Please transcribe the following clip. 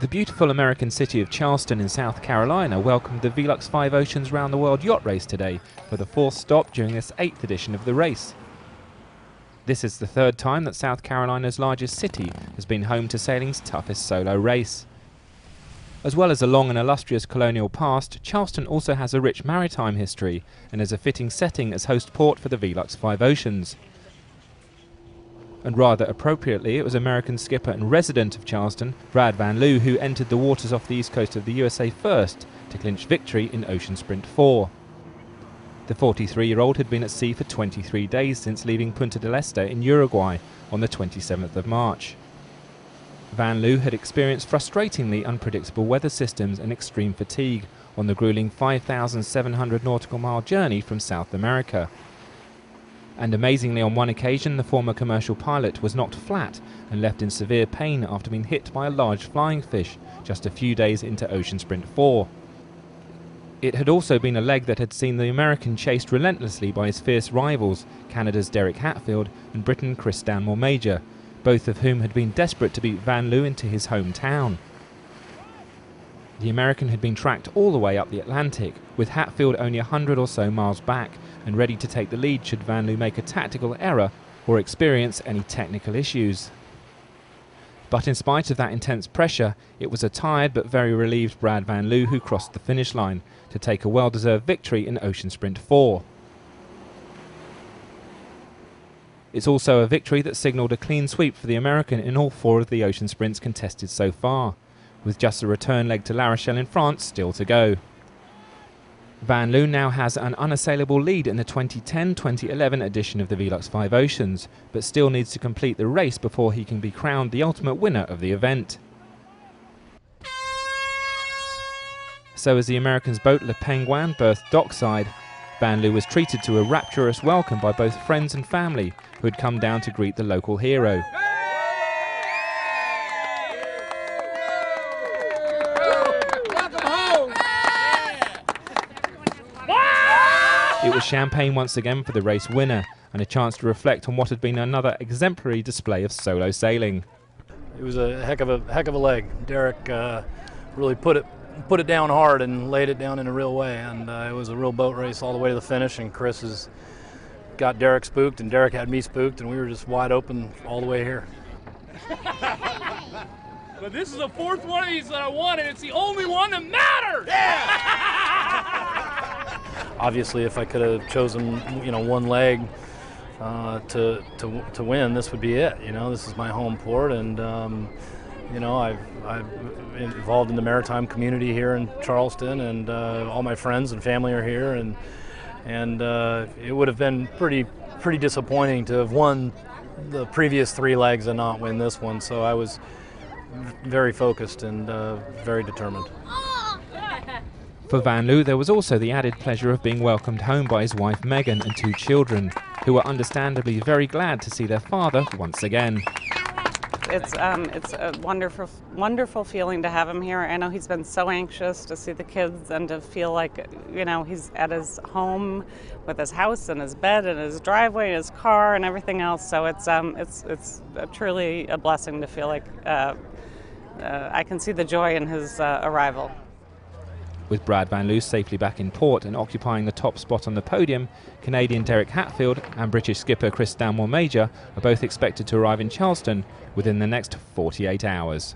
The beautiful American city of Charleston in South Carolina welcomed the Velux 5 Oceans Round the World Yacht Race today for the fourth stop during this 8th edition of the race. This is the third time that South Carolina's largest city has been home to sailing's toughest solo race. As well as a long and illustrious colonial past, Charleston also has a rich maritime history and is a fitting setting as host port for the Velux 5 Oceans. And rather appropriately, it was American skipper and resident of Charleston, Brad Van Liew, who entered the waters off the east coast of the USA first to clinch victory in Ocean Sprint 4. The 43-year-old had been at sea for 23 days since leaving Punta del Este in Uruguay on the 27th of March. Van Liew had experienced frustratingly unpredictable weather systems and extreme fatigue on the grueling 5,700 nautical mile journey from South America. And amazingly, on one occasion, the former commercial pilot was knocked flat and left in severe pain after being hit by a large flying fish just a few days into Ocean Sprint 4. It had also been a leg that had seen the American chased relentlessly by his fierce rivals, Canada's Derek Hatfield and Britain's Chris Stanmore Major, both of whom had been desperate to beat Van Liew into his hometown. The American had been tracked all the way up the Atlantic, with Hatfield only 100 or so miles back and ready to take the lead should Van Liew make a tactical error or experience any technical issues. But in spite of that intense pressure, it was a tired but very relieved Brad Van Liew who crossed the finish line to take a well-deserved victory in Ocean Sprint 4. It's also a victory that signalled a clean sweep for the American in all 4 of the Ocean Sprints contested so far, with just the return leg to La Rochelle in France still to go. Van Liew now has an unassailable lead in the 2010-2011 edition of the Velux 5 Oceans, but still needs to complete the race before he can be crowned the ultimate winner of the event. So as the American's boat Le Penguin berthed dockside, Van Liew was treated to a rapturous welcome by both friends and family who had come down to greet the local hero. It was champagne once again for the race winner and a chance to reflect on what had been another exemplary display of solo sailing. It was a heck of a leg. Derek really put it down hard and laid it down in a real way, and it was a real boat race all the way to the finish, and Chris has got Derek spooked and Derek had me spooked, and we were just wide open all the way here. But this is the 4th one of these that I won, and it's the only one that matters! Yeah! Obviously, if I could have chosen, one leg to win, this would be it. This is my home port, and I've involved in the maritime community here in Charleston, and all my friends and family are here, and it would have been pretty disappointing to have won the previous 3 legs and not win this one. So I was very focused and very determined. For Van Liew, there was also the added pleasure of being welcomed home by his wife Megan and 2 children, who were understandably very glad to see their father once again. It's a wonderful feeling to have him here. I know he's been so anxious to see the kids and to feel like, he's at his home with his house and his bed and his driveway and his car and everything else. So it's truly a blessing to feel like I can see the joy in his arrival. With Brad Van Liew safely back in port and occupying the top spot on the podium, Canadian Derek Hatfield and British skipper Chris Stanmore Major are both expected to arrive in Charleston within the next 48 hours.